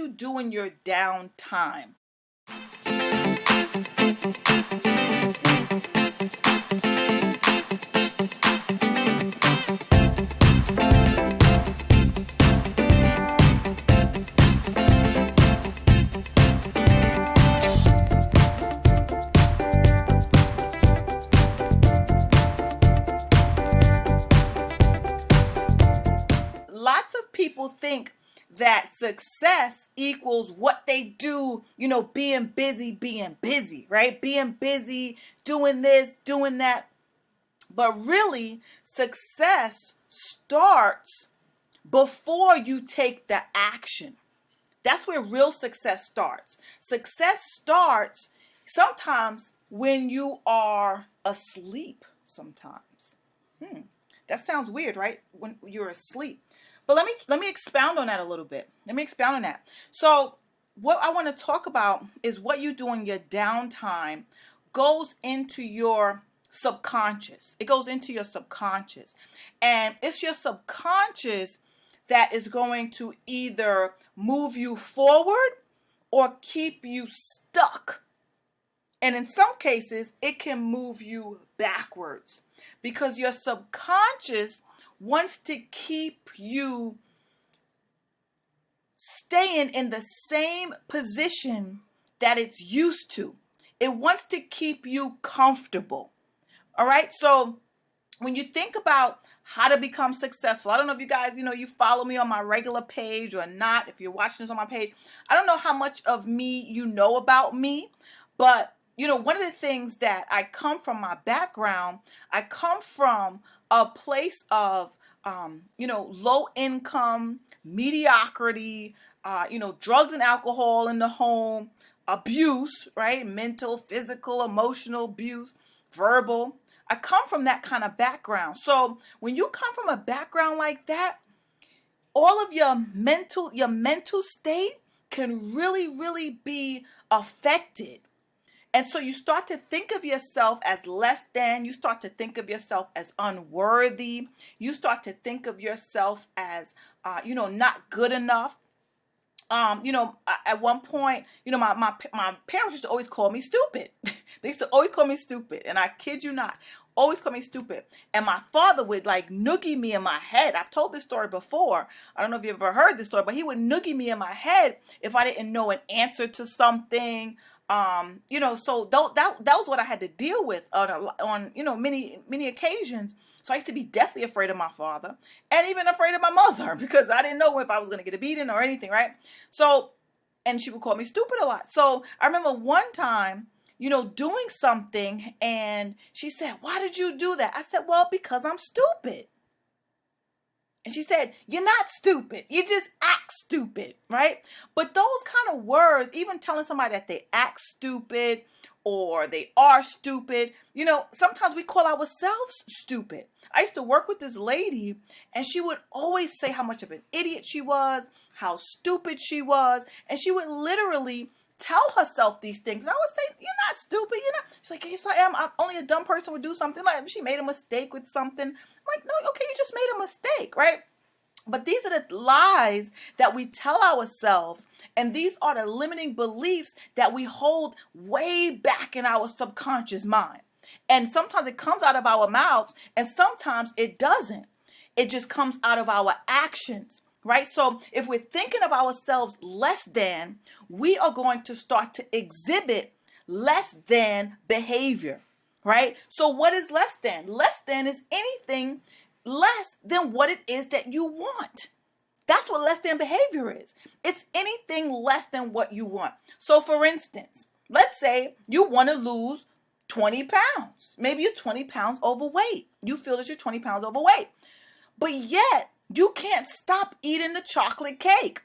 you do in your downtime? Lots of people think that success equals what they do, being busy, right? Being busy, doing this, doing that. But really, success starts before you take the action. That's where real success starts. Success starts sometimes when you are asleep sometimes. That sounds weird, right? When you're asleep. But let me expound on that a little bit. So what I want to talk about is what you do in your downtime goes into your subconscious. It goes into your subconscious. And it's your subconscious that is going to either move you forward or keep you stuck. And in some cases, it can move you backwards because your subconscious wants to keep you staying in the same position that it's used to. It wants to keep you comfortable. All right. So when you think about how to become successful, I don't know if you guys, you follow me on my regular page or not. If you're watching this on my page, I don't know how much of me you know about me, but one of the things that I come from, my background, I come from a place of, low income, mediocrity, drugs and alcohol in the home, abuse, right? Mental, physical, emotional abuse, verbal. I come from that kind of background. So when you come from a background like that, all of your mental state can really, really be affected. And so you start to think of yourself as less than, you start to think of yourself as unworthy, you start to think of yourself as, not good enough. At one point, my parents used to always call me stupid. They used to always call me stupid. And I kid you not, always call me stupid. And my father would noogie me in my head. I've told this story before. I don't know if you've ever heard this story, but he would noogie me in my head if I didn't know an answer to something. So that was what I had to deal with on many occasions. So I used to be deathly afraid of my father and even afraid of my mother because I didn't know if I was going to get a beating or anything, right? So, and she would call me stupid a lot. So I remember one time, doing something and she said, "Why did you do that?" I said, "Well, because I'm stupid." And she said, "You're not stupid. You just act stupid," right? But those kind of words, even telling somebody that they act stupid or they are stupid, sometimes we call ourselves stupid. I used to work with this lady and she would always say how much of an idiot she was, how stupid she was. And she would literally tell herself these things. And I would say, "You're not stupid. You're not." She's like, "Yes, I am. Only a dumb person would do something." Like she made a mistake with something. I'm like, "No, okay, you just made a mistake," right? But these are the lies that we tell ourselves, and these are the limiting beliefs that we hold way back in our subconscious mind. And sometimes it comes out of our mouths, and sometimes it doesn't. It just comes out of our actions, right? So if we're thinking of ourselves less than, we are going to start to exhibit less than behavior, right? So what is less than? Less than is anything less than what it is that you want. That's what less than behavior is. It's anything less than what you want. So for instance, let's say you want to lose 20 pounds. Maybe you're 20 pounds overweight. You feel that you're 20 pounds overweight. But yet you can't stop eating the chocolate cake.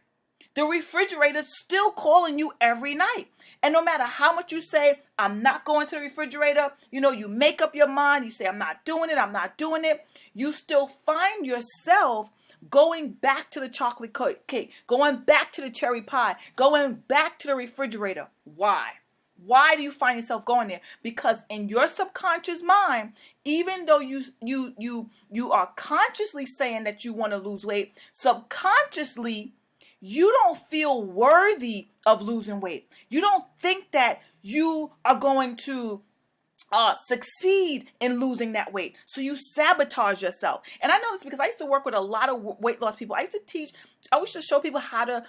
The refrigerator's still calling you every night. And no matter how much you say, "I'm not going to the refrigerator," you make up your mind, you say, I'm not doing it. You still find yourself going back to the chocolate cake, going back to the cherry pie, going back to the refrigerator. Why? Why do you find yourself going there? Because in your subconscious mind, even though you are consciously saying that you want to lose weight, subconsciously you don't feel worthy of losing weight. You don't think that you are going to succeed in losing that weight. So you sabotage yourself. And I know this because I used to work with a lot of weight loss people. I used to show people how to,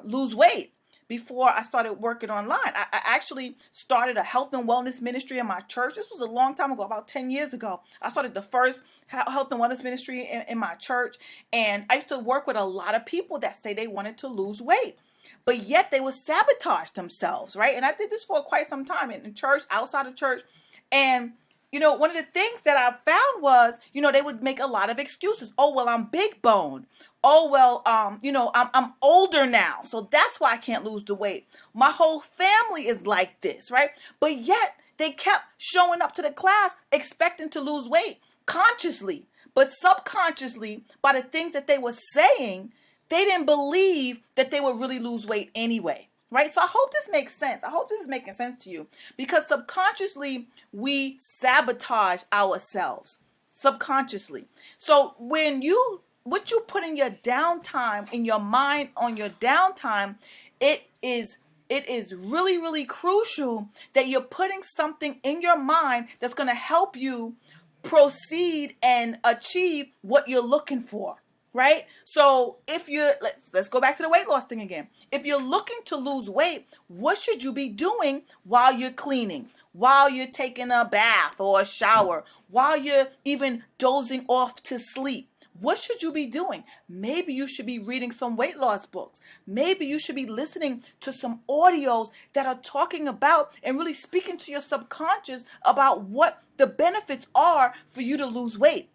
lose weight before I started working online. I actually started a health and wellness ministry in my church. This was a long time ago, about 10 years ago. I started the first health and wellness ministry in my church. And I used to work with a lot of people that say they wanted to lose weight, but yet they would sabotage themselves, right? And I did this for quite some time in church, outside of church. And, one of the things that I found was, they would make a lot of excuses. Oh, well, I'm big boned. Oh, well, I'm older now, so that's why I can't lose the weight. My whole family is like this, right? But yet they kept showing up to the class expecting to lose weight consciously, but subconsciously by the things that they were saying, they didn't believe that they would really lose weight anyway, right? So I hope this makes sense. I hope this is making sense to you, because subconsciously we sabotage ourselves subconsciously. So what you put in your downtime, in your mind on your downtime, it is really, really crucial that you're putting something in your mind that's going to help you proceed and achieve what you're looking for. Right? So let's go back to the weight loss thing again. If you're looking to lose weight, what should you be doing while you're cleaning, while you're taking a bath or a shower, while you're even dozing off to sleep? What should you be doing? Maybe you should be reading some weight loss books. Maybe you should be listening to some audios that are talking about and really speaking to your subconscious about what the benefits are for you to lose weight.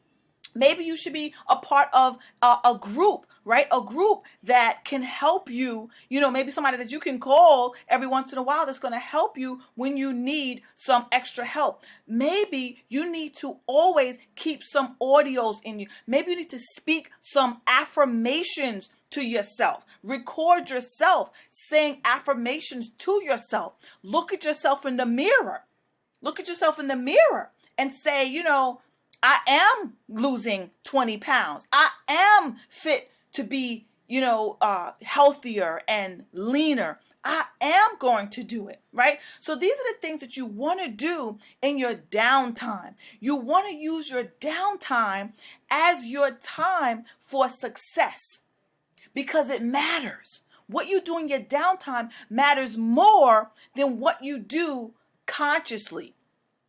Maybe you should be a part of a group, right? A group that can help you, maybe somebody that you can call every once in a while that's going to help you when you need some extra help. Maybe you need to always keep some audios in you. Maybe you need to speak some affirmations to yourself. Record yourself saying affirmations to yourself. Look at yourself in the mirror. Look at yourself in the mirror and say, I am losing 20 pounds. I am fit to be, healthier and leaner. I am going to do it, right? So these are the things that you want to do in your downtime. You want to use your downtime as your time for success because it matters. What you do in your downtime matters more than what you do consciously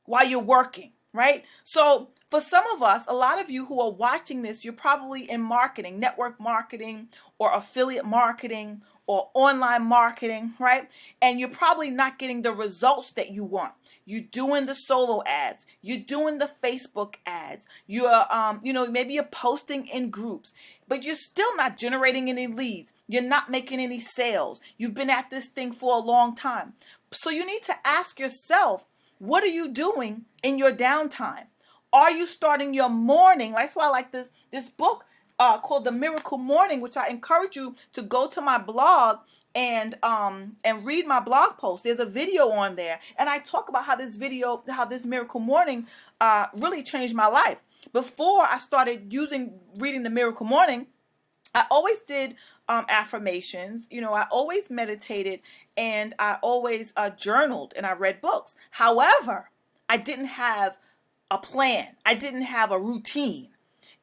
while you're working, right? So for some of us, a lot of you who are watching this, you're probably in marketing, network marketing or affiliate marketing or online marketing, right? And you're probably not getting the results that you want. You're doing the solo ads. You're doing the Facebook ads. You're, maybe you're posting in groups, but you're still not generating any leads. You're not making any sales. You've been at this thing for a long time. So you need to ask yourself, what are you doing in your downtime? Are you starting your morning? That's why I like this book called The Miracle Morning, which I encourage you to go to my blog and read my blog post. There's a video on there, and I talk about how this Miracle Morning really changed my life. Before I started reading The Miracle Morning, I always did affirmations. I always meditated, and I always journaled, and I read books. However, I didn't have a plan. I didn't have a routine.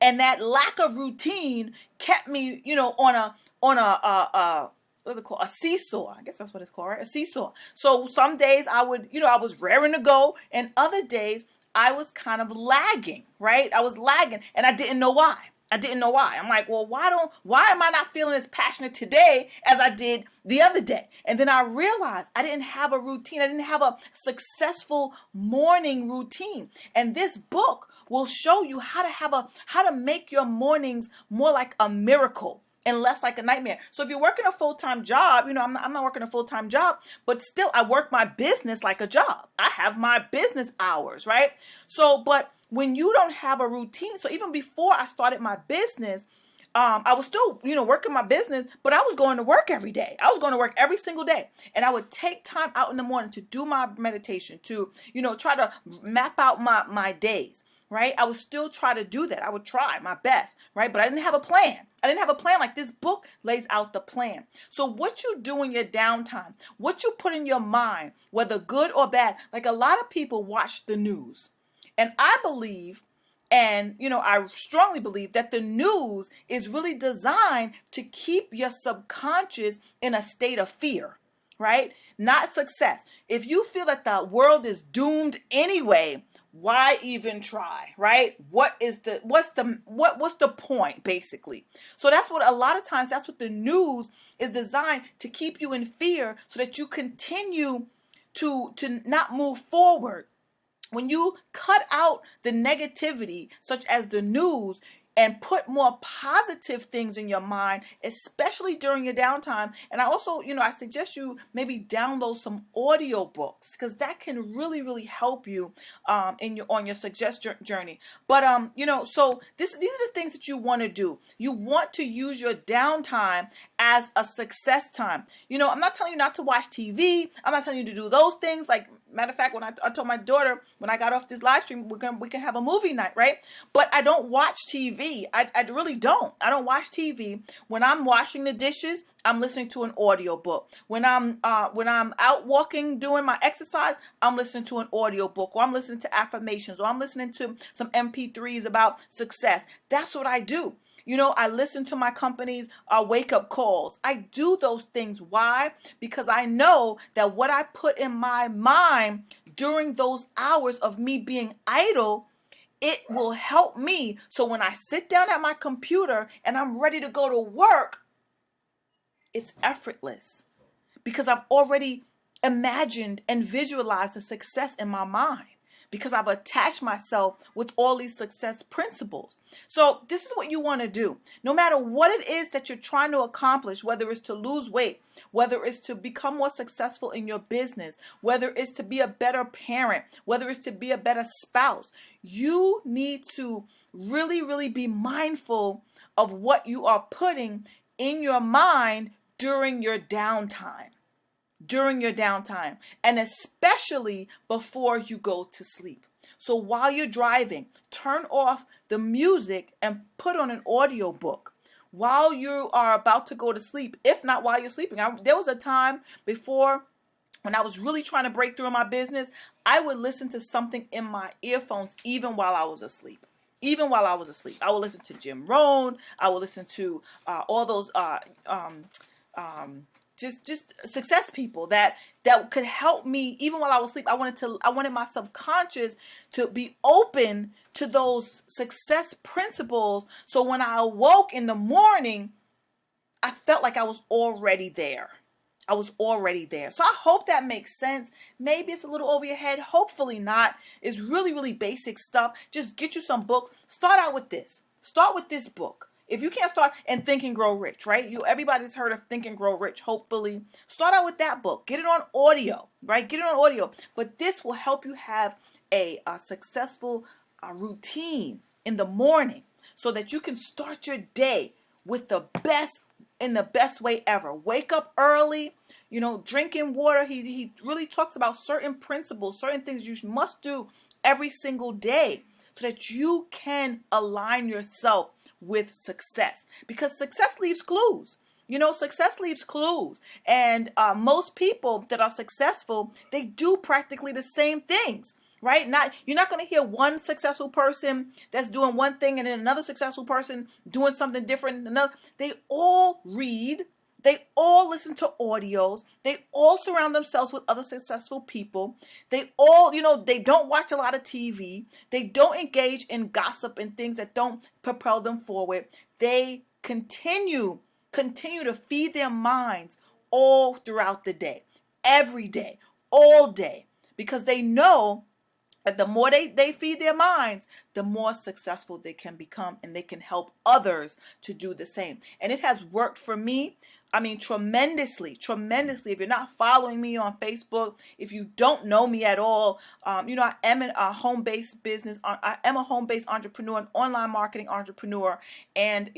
And that lack of routine kept me, on a what's it called? A seesaw. I guess that's what it's called, right? A seesaw. So some days I was raring to go, and other days I was kind of lagging, right? I was lagging, and I didn't know why. I'm like, well, why am I not feeling as passionate today as I did the other day? And then I realized I didn't have a routine. I didn't have a successful morning routine. And this book will show you how to make your mornings more like a miracle and less like a nightmare. So if you're working a full-time job, I'm not working a full-time job, but still I work my business like a job. I have my business hours, right? So, but when you don't have a routine, so even before I started my business, I was still, working my business, but I was going to work every day. I was going to work every single day. And I would take time out in the morning to do my meditation, to, try to map out my days, right? I would still try to do that. I would try my best, right? But I didn't have a plan. I didn't have a plan. Like, this book lays out the plan. So what you do in your downtime, what you put in your mind, whether good or bad, like a lot of people watch the news. And I believe, and I strongly believe that the news is really designed to keep your subconscious in a state of fear, right? Not success. If you feel that the world is doomed anyway, why even try, right? What's the point, basically? So that's what a lot of times, that's what the news is designed to keep you in fear, so that you continue to not move forward. When you cut out the negativity, such as the news, and put more positive things in your mind, especially during your downtime. And I also, I suggest you maybe download some audio books, because that can really, really help you on your success journey. But so these are the things that you want to do. You want to use your downtime as a success time. I'm not telling you not to watch TV. I'm not telling you to do those things. Like, matter of fact, when I told my daughter, when I got off this live stream, we can have a movie night, right? But I don't watch TV. I really don't. I don't watch TV. When I'm washing the dishes, I'm listening to an audio book. When I'm out walking, doing my exercise, I'm listening to an audio book, or I'm listening to affirmations, or I'm listening to some MP3s about success. That's what I do. I listen to my company's wake-up calls. I do those things. Why? Because I know that what I put in my mind during those hours of me being idle, it will help me. So when I sit down at my computer and I'm ready to go to work, it's effortless, because I've already imagined and visualized the success in my mind, because I've attached myself with all these success principles. So this is what you want to do. No matter what it is that you're trying to accomplish, whether it's to lose weight, whether it's to become more successful in your business, whether it's to be a better parent, whether it's to be a better spouse, you need to really, really be mindful of what you are putting in your mind during your downtime. And especially before you go to sleep. So while you're driving, turn off the music and put on an audio book while you are about to go to sleep, if not while you're sleeping. There was a time before, when I was really trying to break through in my business, I would listen to something in my earphones even while I was asleep. I would listen to Jim Rohn. I would listen to all those just success people that could help me even while I was asleep. I wanted my subconscious to be open to those success principles. So when I awoke in the morning, I felt like I was already there. So I hope that makes sense. Maybe it's a little over your head. Hopefully not. It's really, really basic stuff. Just get you some books. Start out with this. Start with this book. If you can't start, and Think and Grow Rich, right? Everybody's heard of Think and Grow Rich, hopefully. Start out with that book. Get it on audio, right? But this will help you have a successful routine in the morning, so that you can start your day with in the best way ever. Wake up early, drinking water. He really talks about certain principles, certain things you must do every single day, so that you can align yourself with success, because success leaves clues. And most people that are successful, they do practically the same things, right? You're not going to hear one successful person that's doing one thing and then another successful person doing something different. They all read. They all listen to audios. They all surround themselves with other successful people. They all, they don't watch a lot of TV. They don't engage in gossip and things that don't propel them forward. They continue to feed their minds all throughout the day, every day, all day, because they know that the more they feed their minds, the more successful they can become, and they can help others to do the same. And it has worked for me. Tremendously. If you're not following me on Facebook, if you don't know me at all, I am a home-based business. I am a home-based entrepreneur, an online marketing entrepreneur. And,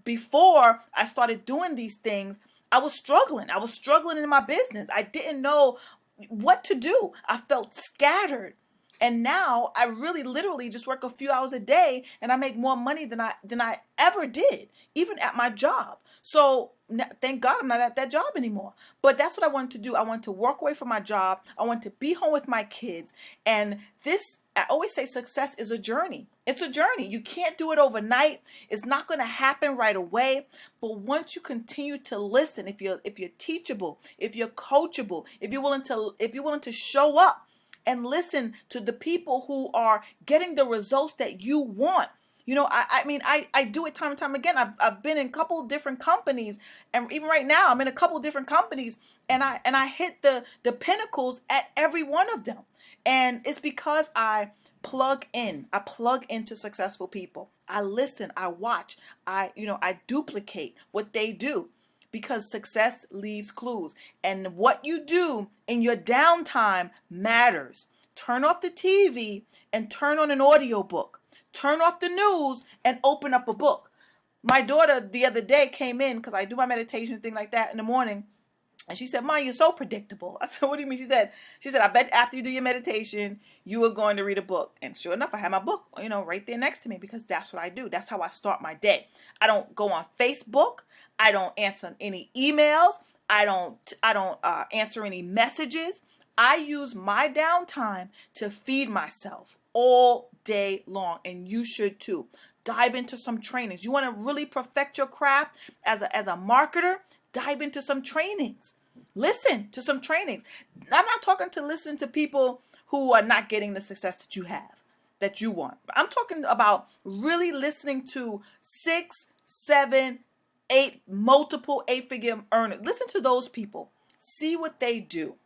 before I started doing these things, I was struggling. in my business. I didn't know what to do. I felt scattered. And now I really literally just work a few hours a day and I make more money than I ever did, even at my job. So thank God I'm not at that job anymore. But that's what I wanted to do. I wanted to work away from my job. I wanted to be home with my kids. And I always say success is a journey. It's a journey. You can't do it overnight. It's not going to happen right away. But once you continue to listen, if you're teachable, if you're coachable, if you're willing to show up and listen to the people who are getting the results that you want. I do it time and time again. I've been in a couple different companies, and even right now I'm in a couple different companies, and I hit the pinnacles at every one of them. And it's because I plug into successful people. I listen, I watch, I duplicate what they do. Because success leaves clues. And what you do in your downtime matters. Turn off the TV and turn on an audiobook. Turn off the news and open up a book. My daughter the other day came in, because I do my meditation, thing like that in the morning. And she said, "Mom, you're so predictable." I said, "What do you mean?" She said, "I bet after you do your meditation, you are going to read a book." And sure enough, I had my book, right there next to me, because that's what I do. That's how I start my day. I don't go on Facebook. I don't answer any emails. I don't answer any messages. I use my downtime to feed myself all day long, and you should too. Dive into some trainings. You want to really perfect your craft as a marketer? Dive into some trainings. Listen to some trainings. I'm not talking to listen to people who are not getting the success that you have, that you want. I'm talking about really listening to 6, 7, 8, multiple 8-figure earners. Listen to those people. See what they do.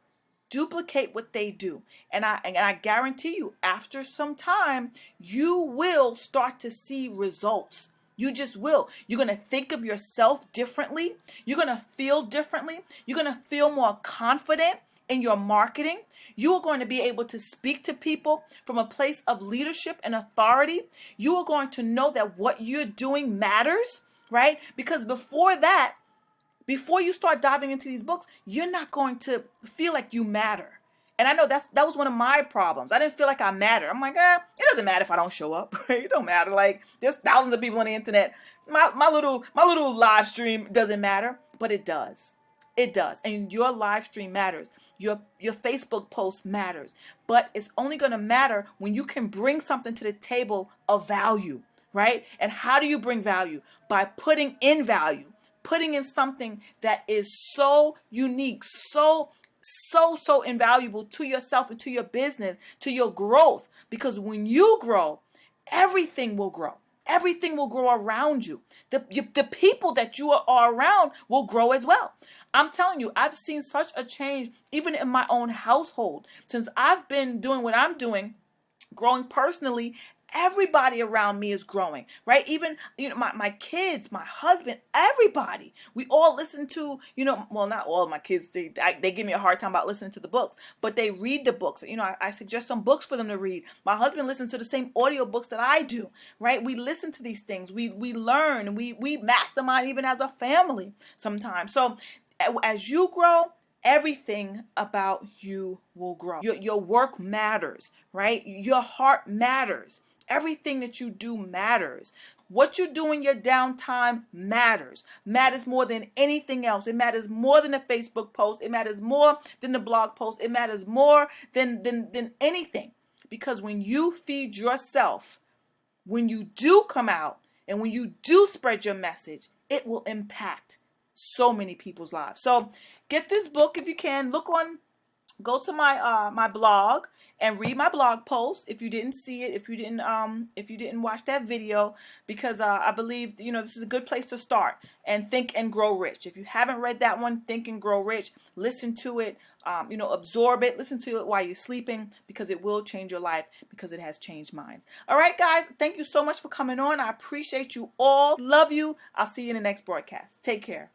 Duplicate what they do. And I guarantee you, after some time, you will start to see results. You just will. You're going to think of yourself differently. You're going to feel differently. You're going to feel more confident in your marketing. You are going to be able to speak to people from a place of leadership and authority. You are going to know that what you're doing matters, right? Because before you start diving into these books, you're not going to feel like you matter. And I know that was one of my problems. I didn't feel like I mattered. I'm like, it doesn't matter if I don't show up. It don't matter. Like, there's thousands of people on the internet. My little live stream doesn't matter, but it does. It does. And your live stream matters. Your Facebook post matters. But it's only going to matter when you can bring something to the table of value, right? And how do you bring value? By putting in value. Putting in something that is so unique, so invaluable to yourself and to your business, to your growth. Because when you grow, everything will grow. Everything will grow around you. The people that you are around will grow as well. I'm telling you, I've seen such a change even in my own household. Since I've been doing what I'm doing, growing personally, everybody around me is growing, right? Even, my kids, my husband, everybody. We all listen to, well, not all of my kids. They give me a hard time about listening to the books, but they read the books. I suggest some books for them to read. My husband listens to the same audio books that I do, right? We listen to these things. We learn, and we mastermind even as a family sometimes. So as you grow, everything about you will grow. Your work matters, right? Your heart matters. Everything that you do matters. What you do in your downtime matters. Matters more than anything else. It matters more than a Facebook post. It matters more than the blog post. It matters more than anything. Because when you feed yourself, when you do come out and when you do spread your message, it will impact so many people's lives. So get this book if you can. Go to my blog and read my blog post if you didn't see it, if you didn't watch that video, because I believe this is a good place to start. And Think and Grow Rich. If you haven't read that one, Think and Grow Rich, listen to it, absorb it, listen to it while you're sleeping, because it will change your life, because it has changed mine. All right, guys, thank you so much for coming on. I appreciate you all. Love you. I'll see you in the next broadcast. Take care.